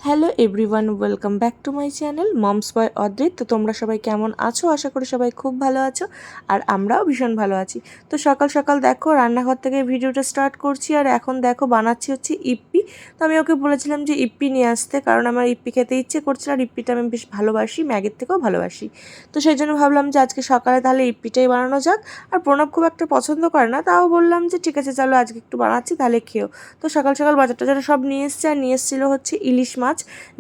Hello everyone, welcome back to my channel mom's boy Adrit. তো তোমরা সবাই কেমন আছো? আশা করি সবাই খুব ভালো আছো, আর আমরাও ভীষণ ভালো আছি। তো সকাল সকাল দেখো রান্নাঘর থেকে ভিডিওটা স্টার্ট করছি, আর এখন দেখো বানাচ্ছি হচ্ছে ইপ্পি। তো আমি ওকে বলেছিলাম যে ইপ্পি নিয়ে আসতে, কারণ আমার ইপ্পি খেতে ইচ্ছে করছিল, আর ইপ্পিটা আমি বেশ ভালোবাসি, ম্যাগির থেকেও ভালোবাসি। তো সেই জন্য ভাবলাম যে আজকে সকালে তাহলে ইপ্পিটাই বানানো যাক। আর প্রণব খুব একটা পছন্দ করে না, তাও বললাম যে ঠিক আছে চলো আজকে একটু বানাচ্ছি, তাহলে খেও। তো সকাল সকাল বাজার টাজার সব নিয়ে এসছে, আর নিয়ে এসেছিলো হচ্ছে ইলিশ মাছ,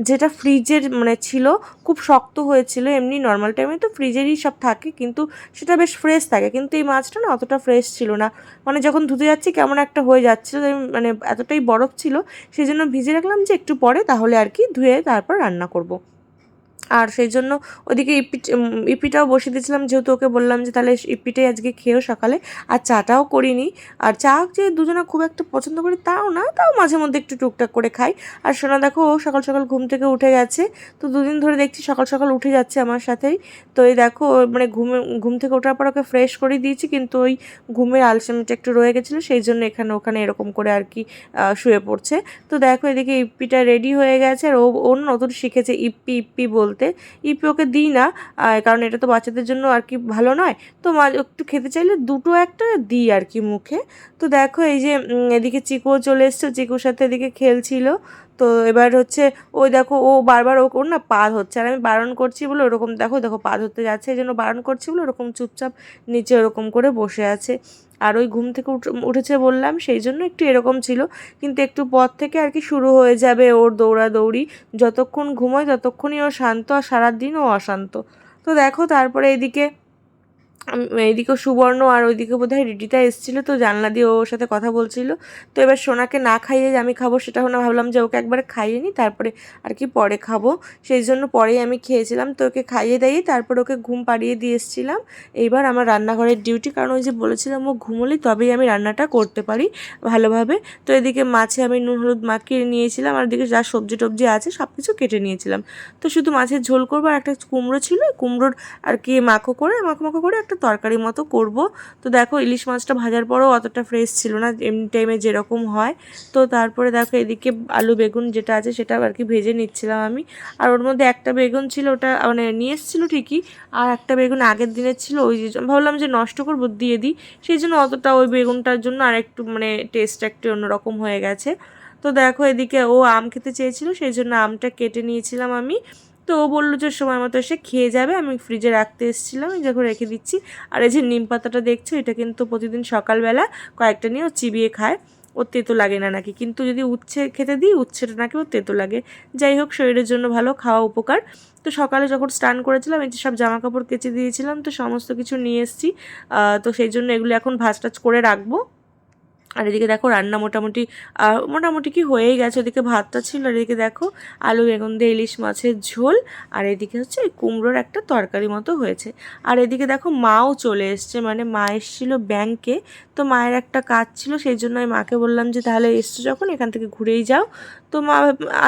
যেটা ফ্রিজের ছিল, খুব শক্ত হয়েছিল। এমনি নর্মাল টাইমে তো ফ্রিজেরই সব থাকে, কিন্তু সেটা বেশ ফ্রেশ থাকে, কিন্তু এই মাছটা না অতটা ফ্রেশ ছিল না। মানে যখন ধুতে যাচ্ছি কেমন একটা হয়ে যাচ্ছিলো, মানে এতটাই বরফ ছিল, সেই জন্য ভিজে রাখলাম যে একটু পরে তাহলে আর কি ধুয়ে তারপর রান্না করব। আর সেই জন্য ওদিকে ইপিটাও বসিয়ে দিয়েছিলাম, যেহেতু ওকে বললাম যে তাহলে ইপিটাই আজকে খেয়েও সকালে। আর চাটাও করিনি। আর চা যে দুজনে খুব একটা পছন্দ করি তাও না, তাও মাঝে মধ্যে একটু টুকটাক করে খাই। আর সোনা দেখো ও সকাল সকাল ঘুম থেকে উঠে গেছে। তো দুদিন ধরে দেখছি সকাল সকাল উঠে যাচ্ছে আমার সাথেই। তো এই দেখো মানে ঘুম থেকে ওঠার পর ওকে ফ্রেশ করে দিয়েছি, কিন্তু ওই ঘুমের আলসেমিটা একটু রয়ে গেছিলো, সেই জন্য এখানে ওখানে এরকম করে আর কি শুয়ে পড়ছে। তো দেখো এদিকে ইপ্পিটা রেডি হয়ে গেছে, আর ও নতুন শিখেছে ইপ্পি ইপ্পি বলতে। ইপি ওকে দিই না, কারণ এটা তো বাচ্চাদের জন্য আর কি ভালো নয়। তো মা একটু খেতে চাইলে দুটো একটা দিই আর কি মুখে। তো দেখো এই যে এদিকে চিকুও চলে এসছে, চিকুর সাথে এদিকে খেলছিল। তো এবার হচ্ছে ওই দেখো ও বারবার ওর না পা হচ্ছে, আর আমি বারণ করছি বলে ওরকম দেখো দেখো পা ধরতে যাচ্ছে, এই জন্য বারণ করছি বলে ওরকম চুপচাপ নিচে ওরকম করে বসে আছে। আর ওই ঘুম থেকে উঠেছে বললাম, সেই জন্য একটু এরকম ছিল। কিন্তু একটু পর থেকে আর কি শুরু হয়ে যাবে ওর দৌড়াদৌড়ি। যতক্ষণ ঘুমোয় ততক্ষণই ও শান্ত, আর সারাদিন ও অশান্ত। তো দেখো তারপরে এইদিকেও সুবর্ণ আর ওইদিকে বোধহয় রিডিতা এসেছিলো, তো জানলা দিয়ে ওর সাথে কথা বলছিল। তো এবার সোনাকে না খাইয়ে আমি খাবো সেটা না, ভাবলাম যে ওকে একবার খাইয়ে নিই, তারপরে আর কি পরে খাবো। সেই জন্য পরেই আমি খেয়েছিলাম। তো ওকে খাইয়ে দিয়ে তারপর ওকে ঘুম পাড়িয়ে দিয়ে এসেছিলাম। এইবার আমার রান্নাঘরের ডিউটি, কারণ ওই যে বলেছিলাম ও ঘুমোলেই তবেই আমি রান্নাটা করতে পারি ভালোভাবে। তো এদিকে মাছে আমি নুন হলুদ মাখিয়ে নিয়েছিলাম, আর এদিকে যা সবজি টবজি আছে সব কিছু কেটে নিয়েছিলাম। তো শুধু মাছের ঝোল করবো, আর একটা কুমড়ো ছিল, কুমড়োর আর কি মাখো মাখো করে একটা তরকারি মতো করব। তো দেখো ইলিশ মাছটা ভাজার পরেও অতটা ফ্রেশ ছিল না, এমনি টাইমে যেরকম হয়। তো তারপরে দেখো এদিকে আলু বেগুন যেটা আছে সেটা আর কি ভেজে নিচ্ছিলাম আমি। আর ওর মধ্যে একটা বেগুন ছিল, ওটা মানে নিয়ে এসেছিলো ঠিকই, আর একটা বেগুন আগের দিনের ছিল, ওই যে ভাবলাম যে নষ্ট করবো দিয়ে দিই, সেই জন্য অতটা ওই বেগুনটার জন্য আর একটু মানে টেস্ট একটু অন্যরকম হয়ে গেছে। তো দেখো এদিকে ও আম খেতে চেয়েছিল, সেই জন্য আমটা কেটে নিয়েছিলাম আমি। তো ও বললো যে সময় মতো এসে খেয়ে যাবে, আমি ফ্রিজে রাখতে এসেছিলাম, এই দেখো রেখে দিচ্ছি। আর এই যে নিম পাতাটা দেখছো, এটা কিন্তু প্রতিদিন সকালবেলা কয়েকটা নিয়ে ও চিবিয়ে খায়। ওর তেতো লাগে না নাকি, কিন্তু যদি উচ্ছে খেতে দিই উচ্ছেটা নাকি ওর তেতো লাগে। যাই হোক, শরীরের জন্য ভালো, খাওয়া উপকার। তো সকালে যখন স্নান করেছিলাম এই যে সব জামা কাপড় কেচে দিয়েছিলাম, তো সমস্ত কিছু নিয়ে এসেছি। তো সেই জন্য এগুলো এখন ভাঁজ টাজ করে রাখবো। আর এদিকে দেখো রান্না মোটামুটি কি হয়েই গেছে। ওদিকে ভাতটা ছিল, আর এদিকে দেখো আলু বেগুন দিয়ে ইলিশ মাছের ঝোল, আর এদিকে হচ্ছে কুমড়োর একটা তরকারি মতো হয়েছে। আর এদিকে দেখো মাও চলে এসছে, মানে মা এসেছিল ব্যাংকে। তো মায়ের একটা কাজ ছিল, সেই জন্য আমি মাকে বললাম যে তাহলে এসছো যখন এখান থেকে ঘুরেই যাও। তো মা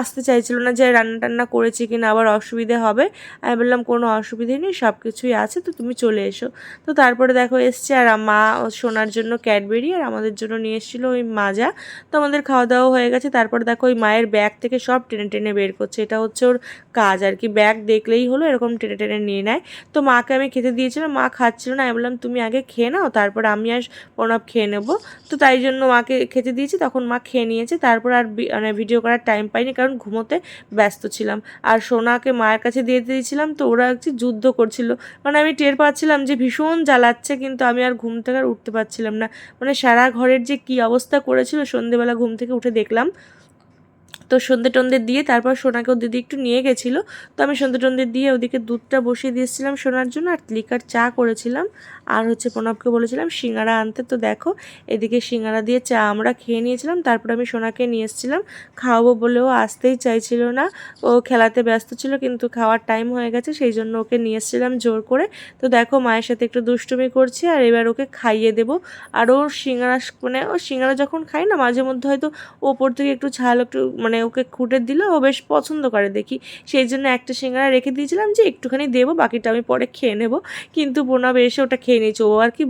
আসতে চাইছিল না, যে রান্না টান্না করেছি কিনা আবার অসুবিধে হবে। আমি বললাম কোনো অসুবিধে নেই, সব কিছুই আছে, তো তুমি চলে এসো। তো তারপরে দেখো এসছে, আর মা সোনার জন্য ক্যাডবেরি আর আমাদের জন্য নিয়ে এসেছিলো ওই মাজা। তো আমাদের খাওয়া দাওয়া হয়ে গেছে। তারপরে দেখো ওই মায়ের ব্যাগ থেকে সব টেনে টেনে বের করছে, এটা হচ্ছে ওর কাজ আর কি, ব্যাগ দেখলেই হলো এরকম টেনে টেনে নিয়ে নেয়। তো মাকে আমি খেতে দিয়েছিলাম, মা খাচ্ছিল না, আমি বললাম তুমি আগে খেয়ে নাও, তারপর আমি আর প্রণব খেয়ে নেবো। তো তাই জন্য মাকে খেতে দিয়েছি, তখন মা খেয়ে নিয়েছে। তারপর আর মানে ভিডিও করার টাইম পাইনি, কারণ ঘুমোতে ব্যস্ত ছিলাম। আর সোনাকে মায়ের কাছে দিয়ে দিয়েছিলাম, তো ওরা একটু যুদ্ধ করছিল, মানে আমি টের পাচ্ছিলাম যে ভীষণ জ্বালাচ্ছে, কিন্তু আমি আর ঘুম থেকে আর উঠতে পারছিলাম না। মানে সারা ঘরের যে কী অবস্থা করেছিল, সন্ধেবেলা ঘুম থেকে উঠে দেখলাম। তো সন্ধে টন্ধে দিয়ে তারপর সোনাকেও দিদি একটু নিয়ে গেছিলো। তো আমি সন্ধে টন্ধে দিয়ে ওদিকে দুধটা বসিয়ে দিয়েছিলাম সোনার জন্য, আর লিকার চা করেছিলাম। আর হচ্ছে প্রণবকে বলেছিলাম সিঙ্গারা আনতে। তো দেখো এদিকে সিঙ্গারা দিয়ে চা আমরা খেয়ে নিয়েছিলাম। তারপর আমি সোনাকে নিয়ে এসেছিলাম, খাওয়াবো বলেও আসতেই চাইছিল না, ও খেলাতে ব্যস্ত ছিল, কিন্তু খাওয়ার টাইম হয়ে গেছে, সেই জন্য ওকে নিয়ে এসেছিলাম জোর করে। তো দেখো মায়ের সাথে একটু দুষ্টুমি করছে, আর এবার ওকে খাইয়ে দেবো। আর ওর সিঙ্গারা মানে ও সিঙ্গারা যখন খায় না, মাঝে মধ্যে হয়তো ওপর থেকে একটু ঝাল একটু মানে মানে ওকে খুঁটে দিলে ও বেশ পছন্দ করে দেখি, সেই জন্য একটা সিঙ্গারা রেখে দিয়েছিলাম যে একটুখানি দেবো, বাকিটা আমি পরে খেয়ে নেবো। কিন্তু প্রণব এসে ওটা খেয়ে নিয়েছে। ও আর কি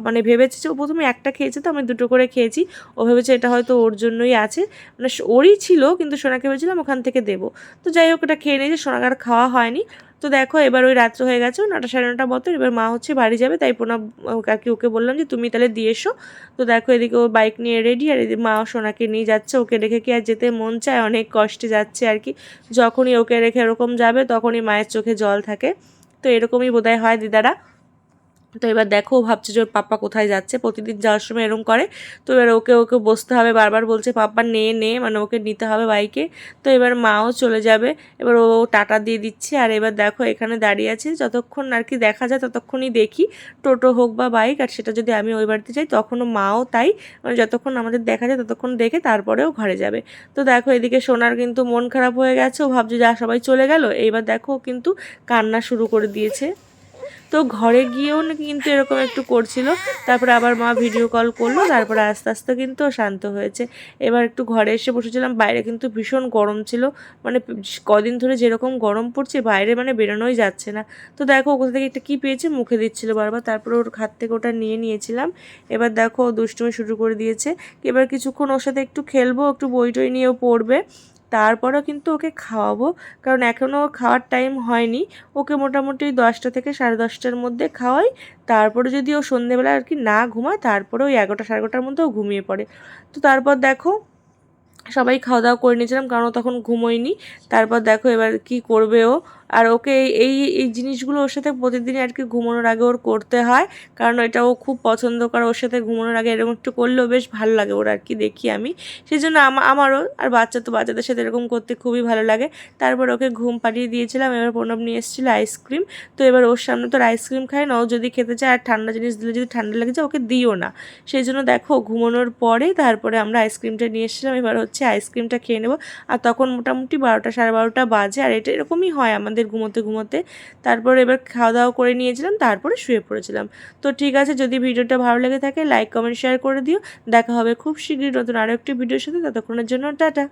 মানে ভেবেছে যে ও প্রথমে একটা খেয়েছে, তো আমি দুটো করে খেয়েছি। ও ভেবেছে এটা হয়তো ওর জন্যই আছে, মানে ওরই ছিল, কিন্তু সোনাকে ভেবেছিলাম ওখান থেকে দেবো। তো যাই হোক ওটা খেয়ে নিয়েছে, সোনাকে আর খাওয়া হয়নি। তো দেখো এবার ওই রাত্র হয়ে গেছে 9টা সাড়ে 9টার মতো, এবার মা হচ্ছে বাড়ি যাবে, তাই প্রণব আর কি ওকে বললাম যে তুমি তাহলে দিয়ে এসো। তো দেখো এদিকে ও বাইক নিয়ে রেডি, আর এদিকে মা সোনাকে নিয়ে যাচ্ছে। ওকে রেখে কি আর যেতে মন চায়, অনেক কষ্টে যাচ্ছে আর কি। যখনই ওকে রেখে এরকম যাবে তখনই মায়ের চোখে জল থাকে। তো এরকমই বোধহয় হয় দিদারা। তো এবার দেখো ও ভাবছে যে ওর পাপ্পা কোথায় যাচ্ছে, প্রতিদিন যাওয়ার সময় এরকম করে। তো এবার ওকে ওকে বসতে হবে, বারবার বলছে পাপ্পা নে নে, মানে ওকে নিতে হবে বাইকে। তো এবার মাও চলে যাবে, এবার ও টাটা দিয়ে দিচ্ছে। আর এবার দেখো এখানে দাঁড়িয়ে আছে, যতক্ষণ আর কি দেখা যায় ততক্ষণই দেখি, টোটো হোক বা বাইক। আর সেটা যদি আমি ওই বাড়িতে যাই তখনও মাও তাই, মানে যতক্ষণ আমাদের দেখা যায় ততক্ষণ দেখে তারপরেও ঘরে যাবে। তো দেখো এদিকে সোনার কিন্তু মন খারাপ হয়ে গেছে, ও ভাবছে যা সবাই চলে গেল, এইবার দেখো ও কিন্তু কান্না শুরু করে দিয়েছে। তো ঘরে গিয়েও নাকি কিন্তু এরকম একটু করছিল, তারপরে আবার মা ভিডিও কল করলো, তারপরে আস্তে আস্তে কিন্তু শান্ত হয়েছে। এবার একটু ঘরে এসে বসেছিলাম, বাইরে কিন্তু ভীষণ গরম ছিল, মানে কদিন ধরে যেরকম গরম পড়ছে বাইরে মানে বেরোনোই যাচ্ছে না। তো দেখো কোথা থেকে একটা কী পেয়েছে মুখে দিচ্ছিল বারবার, তারপরে ওর হাত থেকে ওটা নিয়ে নিয়েছিলাম। এবার দেখো ও দুষ্টুমি শুরু করে দিয়েছে। এবার কিছুক্ষণ ওর সাথে একটু খেলবো, একটু বই টই নিয়েও পড়বে, তারপরেও কিন্তু ওকে খাওয়াবো, কারণ এখনও খাওয়ার টাইম হয়নি। ওকে মোটামুটি 10টা থেকে 10:30টার মধ্যে খাওয়াই। তারপরে যদি ও সন্ধেবেলা আর কি না ঘুমায়, তারপরে ওই 11টা 11:30টার মধ্যে ও ঘুমিয়ে পড়ে। তো তারপর দেখো সবাই খাওয়া দাওয়া করে নিয়েছিলাম, কারণ ও তখন ঘুমোয়নি। তারপর দেখো এবার কি করবে ও, আর ওকে এই এই জিনিসগুলো ওর সাথে প্রতিদিন আর কি ঘুমানোর আগে ওর করতে হয়, কারণ এটা ও খুব পছন্দ করে। ওর সাথে ঘুমানোর আগে এরকম একটু করলেও বেশ ভালো লাগে ওর আর কি, দেখি আমি। সেই জন্য আমারও, আর বাচ্চা তো বাচ্চাদের সাথে এরকম করতে খুবই ভালো লাগে। তারপর ওকে ঘুম পাড়িয়ে দিয়েছিলাম। এবার প্রণব নিয়ে এসেছিলো আইসক্রিম। তো এবার ওর সামনে তো আইসক্রিম খায় না, ও যদি খেতে চায়, আর ঠান্ডা জিনিস দিলে যদি ঠান্ডা লেগে যায় ওকে দিও না। সেই জন্য দেখো ঘুমানোর পরে তারপরে আমরা আইসক্রিমটা নিয়ে এসেছিলাম। এবার হচ্ছে আইসক্রিমটা খেয়ে নেবো। আর তখন মোটামুটি 12টা 12:30 বাজে, আর এটা এরকমই হয় আমাদের ঘুমোতে ঘুমোতে। তারপর এবার খাওয়া দাওয়া করে নিয়েছিলাম, তারপরে শুয়ে পড়েছিলাম। তো ঠিক আছে, যদি ভিডিওটা ভালো লেগে থাকে লাইক কমেন্ট শেয়ার করে দিও। দেখা হবে খুব শীঘ্রই নতুন আরও একটি ভিডিওর সাথে, ততক্ষণের জন্য টাটা।